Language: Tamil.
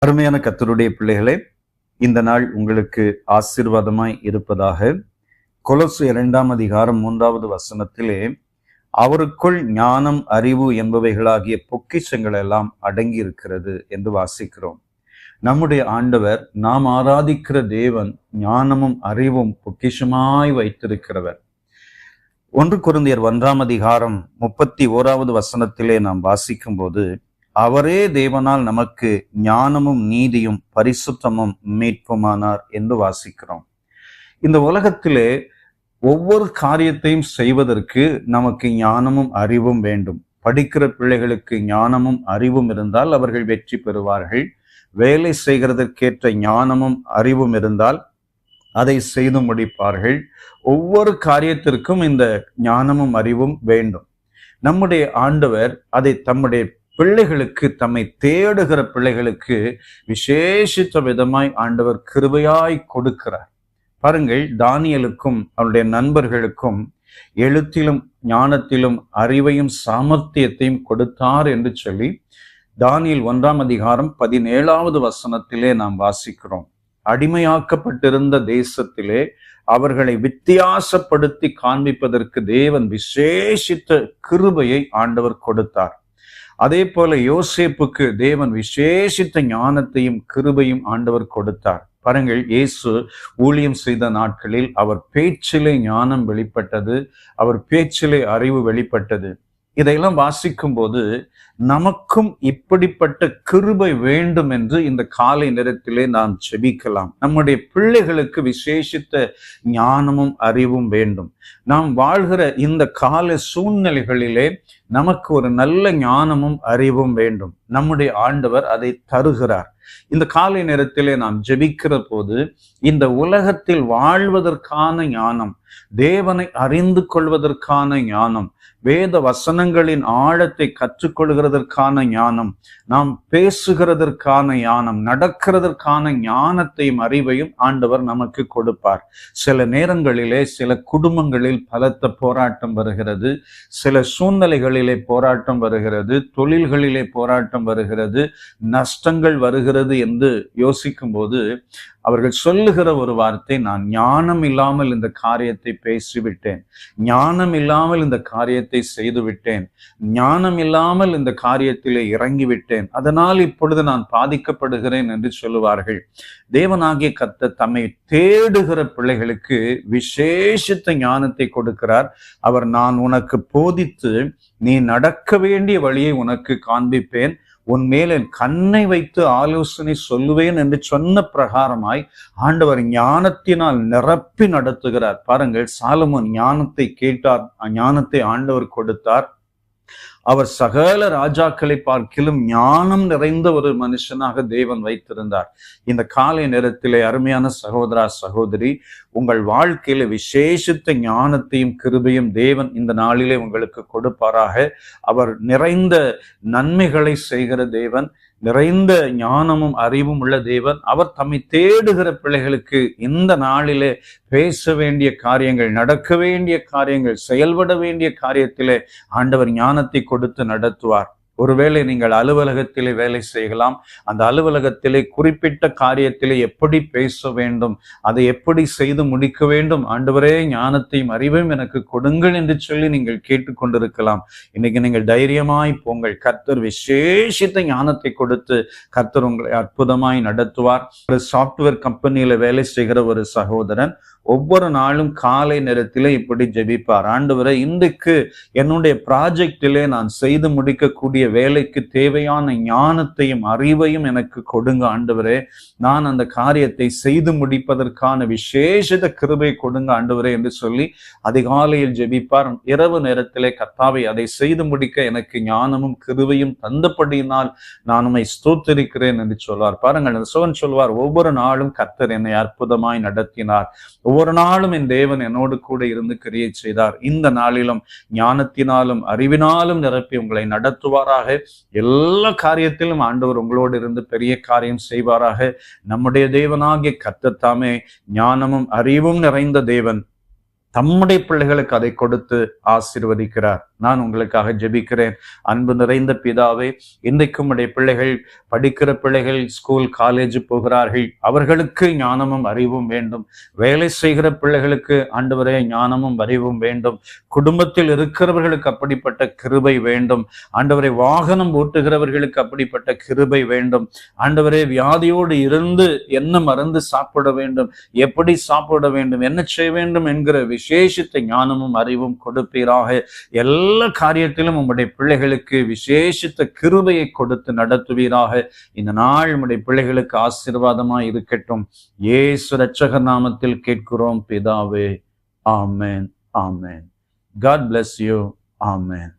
அருமையான கர்த்தருடைய பிள்ளைகளே, இந்த நாள் உங்களுக்கு ஆசீர்வாதமாய் இருப்பதாக. கொலோசு 2 அதிகாரம் 3வது வசனத்திலே, அவருக்குள் ஞானம், அறிவு என்பவைகளாகிய பொக்கிஷங்கள் எல்லாம் அடங்கி இருக்கிறது என்று வாசிக்கிறோம். நம்முடைய ஆண்டவர், நாம் ஆராதிக்கிற தேவன் ஞானமும் அறிவும் பொக்கிஷமாய் வைத்திருக்கிறவர். 1 கொரிந்தியர் 1 அதிகாரம் 31வது வசனத்திலே நாம் வாசிக்கும் போது, அவரே தேவனால் நமக்கு ஞானமும் நீதியும் பரிசுத்தமும் மீட்புமானார் என்று வாசிக்கிறோம். இந்த உலகத்திலே ஒவ்வொரு காரியத்தையும் செய்வதற்கு நமக்கு ஞானமும் அறிவும் வேண்டும். படிக்கிற பிள்ளைகளுக்கு ஞானமும் அறிவும் இருந்தால் அவர்கள் வெற்றி பெறுவார்கள். வேலை செய்கிறதற்கேற்ற ஞானமும் அறிவும் இருந்தால் அதை செய்து முடிப்பார்கள். ஒவ்வொரு காரியத்திற்கும் இந்த ஞானமும் அறிவும் வேண்டும். நம்முடைய ஆண்டவர் அதை தம்முடைய பிள்ளைகளுக்கு, தம்மை தேடுகிற பிள்ளைகளுக்கு விசேஷித்த விதமாய் ஆண்டவர் கிருபையாய் கொடுக்கிறார். பாருங்கள், தானியேலுக்கும் அவருடைய நண்பர்களுக்கும் எழுத்திலும் ஞானத்திலும் அறிவையும் சாமர்த்தியத்தையும் கொடுத்தார் என்று சொல்லி தானியேல் 1 அதிகாரம் 17வது வசனத்திலே நாம் வாசிக்கிறோம். அடிமையாக்கப்பட்டிருந்த தேசத்திலே அவர்களை வித்தியாசப்படுத்தி காண்பிப்பதற்கு தேவன் விசேஷித்த கிருபையை ஆண்டவர் கொடுத்தார். அதே போல யோசேப்புக்கு தேவன் விசேஷித்த ஞானத்தையும் கிருபையும் ஆண்டவர் கொடுத்தார். பாருங்கள், இயேசு ஊழியம் செய்த நாட்களில் அவர் பேச்சிலே ஞானம் வெளிப்பட்டது, அவர் பேச்சிலே அறிவு வெளிப்பட்டது. இதையெல்லாம் வாசிக்கும் போது நமக்கும் இப்படிப்பட்ட கிருபை வேண்டும் என்று இந்த காலை நேரத்திலே நாம் ஜெபிக்கலாம். நம்முடைய பிள்ளைகளுக்கு விசேஷித்த ஞானமும் அறிவும் வேண்டும். நாம் வாழ்கிற இந்த கால சூழ்நிலைகளிலே நமக்கு ஒரு நல்ல ஞானமும் அறிவும் வேண்டும். நம்முடைய ஆண்டவர் அதை தருகிறார். இந்த காலை நேரத்திலே நாம் ஜெபிக்கிற போது இந்த உலகத்தில் வாழ்வதற்கான ஞானம், தேவனை அறிந்து கொள்வதற்கான ஞானம், வேத வசனங்களின் ஆழத்தை கற்றுக்கொள்கிறதற்கான ஞானம், நாம் பேசுகிறதற்கான ஞானம், நடக்கிறதற்கான ஞானத்தையும் அறிவையும் ஆண்டவர் நமக்கு கொடுப்பார். சில நேரங்களிலே சில குடும்பங்களில் பலத்த போராட்டம் வருகிறது, சில சூழ்நிலைகளிலே போராட்டம் வருகிறது, தொழில்களிலே போராட்டம் வருகிறது, நஷ்டங்கள் வருகிறது என்று யோசிக்கும் போது அவர்கள் சொல்லுகிற ஒரு வார்த்தை, நான் ஞானம் இல்லாமல் இந்த காரியத்தை பேசிவிட்டேன், ஞானம் இல்லாமல் இந்த காரியத்தை செய்துவிட்டேன், ஞானம் இல்லாமல் இந்த காரியத்திலே இறங்கிவிட்டேன், அதனால் இப்பொழுது நான் பாதிக்கப்படுகிறேன் என்று சொல்லுவார்கள். தேவனாகிய கர்த்தர் தம்மை தேடுகிற பிள்ளைகளுக்கு விசேஷித்த ஞானத்தை கொடுக்கிறார். அவர், நான் உனக்கு போதித்து நீ நடக்க வேண்டிய வழியை உனக்கு காண்பிப்பேன், உன் மேலே கண்ணை வைத்து ஆலோசனை சொல்லுவேன் என்று சொன்ன பிரகாரமாய் ஆண்டவர் ஞானத்தினால் நிரப்பி நடத்துகிறார். பாருங்கள், சாலமோன் ஞானத்தை கேட்டார், ஞானத்தை ஆண்டவர் கொடுத்தார். அவர் சகல ராஜாக்களை பார்க்கிலும் ஞானம் நிறைந்த ஒரு மனுஷனாக தேவன் வைத்திருந்தார். இந்த காலை நேரத்திலே அருமையான சகோதரா சகோதரி, உங்கள் வாழ்க்கையில விசேஷித்த ஞானத்தையும் கிருபையும் தேவன் இந்த நாளிலே உங்களுக்கு கொடுப்பாராக. அவர் நிறைந்த நன்மைகளை செய்கிற தேவன், நிறைந்த ஞானமும் அறிவும் உள்ள தேவன். அவர் தம்மை தேடுகிற பிள்ளைகளுக்கு இந்த நாளிலே பேச வேண்டிய காரியங்கள், நடக்க வேண்டிய காரியங்கள், செயல்பட வேண்டிய காரியத்திலே ஆண்டவர் ஞானத்தை கொடுத்து நடத்துவார். ஒருவேளை நீங்கள் அலுவலகத்திலே வேலை செய்யலாம். அந்த அலுவலகத்திலே குறிப்பிட்ட காரியத்திலே எப்படி பேச வேண்டும், அதை எப்படி செய்து முடிக்க வேண்டும், ஆண்டவரே ஞானத்தையும் அறிவையும் எனக்கு கொடுங்கள் என்று சொல்லி நீங்கள் கேட்டுக்கொண்டிருக்கலாம். இன்னைக்கு நீங்கள் தைரியமாய் போங்கள். கர்த்தர் விசேஷித்த ஞானத்தை கொடுத்து கர்த்தர் உங்களை அற்புதமாய் நடத்துவார். ஒரு சாப்ட்வேர் கம்பெனியில வேலை செய்கிற ஒரு சகோதரன் ஒவ்வொரு நாளும் காலை நேரத்திலே இப்படி ஜெபிப்பார், ஆண்டவரே, இன்றைக்கு என்னுடைய ப்ராஜெக்டிலே நான் செய்து முடிக்கக்கூடிய வேலைக்கு தேவையான ஞானத்தையும் அறிவையும் எனக்கு கொடுங்க ஆண்டவரே, நான் அந்த காரியத்தை செய்து முடிப்பதற்கான விசேஷித்த கிருபை கொடுங்க ஆண்டவரே என்று சொல்லி அதிகாலையில் ஜெபிப்பார். இரவு நேரத்திலே, கர்த்தாவே, அதை செய்து முடிக்க எனக்கு ஞானமும் கிருபையும் தந்தபடியினால் நான் உம்மை ஸ்தோத்திரிக்கிறேன் என்று சொல்வார். பாருங்கள், அந்த சோன் சொல்வார், ஒவ்வொரு நாளும் கர்த்தர் என்னை அற்புதமாய் நடத்தினார், ஒவ்வொரு நாளும் என் தேவன் என்னோடு கூட இருந்து கிரியை செய்தார். இந்த நாளிலும் ஞானத்தினாலும் அறிவினாலும் நிரப்பி உங்களை நடத்துவாராக. எல்லா காரியத்திலும் ஆண்டவர் உங்களோடு இருந்து பெரிய காரியம் செய்வாராக. நம்முடைய தேவனாகிய கர்த்தர் தாமே ஞானமும் அறிவும் நிறைந்த தேவன், தம்முடைய பிள்ளைகளுக்கு அதை கொடுத்து ஆசீர்வதிக்கிறார். நான் உங்களுக்காக ஜெபிக்கிறேன். அன்பு நிறைந்த பிதாவே, இன்றைக்கும் உடைய பிள்ளைகள், படிக்கிற பிள்ளைகள் ஸ்கூல் காலேஜ் போகிறார்கள், அவர்களுக்கு ஞானமும் அறிவும் வேண்டும். வேலை செய்கிற பிள்ளைகளுக்கு ஆண்டவரே ஞானமும் அறிவும் வேண்டும். குடும்பத்தில் இருக்கிறவர்களுக்கு அப்படிப்பட்ட கிருபை வேண்டும். ஆண்டவரை வாகனம் ஓட்டுகிறவர்களுக்கு அப்படிப்பட்ட கிருபை வேண்டும். ஆண்டவரே வியாதியோடு இருந்து என்ன மருந்து சாப்பிட வேண்டும், எப்படி சாப்பிட வேண்டும், என்ன செய்ய வேண்டும் என்கிற விசேஷித்த ஞானமும் அறிவும் கொடுப்பீராக. எல்லா காரியத்திலும் உம்முடைய பிள்ளைகளுக்கு விசேஷித்த கிருபையை கொடுத்து நடத்துவீராக. இந்த நாள் உம்முடைய பிள்ளைகளுக்கு ஆசீர்வாதமாய் இருக்கட்டும். இயேசு இரட்சகர் நாமத்தில் கேட்கிறோம் பிதாவே. ஆமென், ஆமென். God bless you. Amen.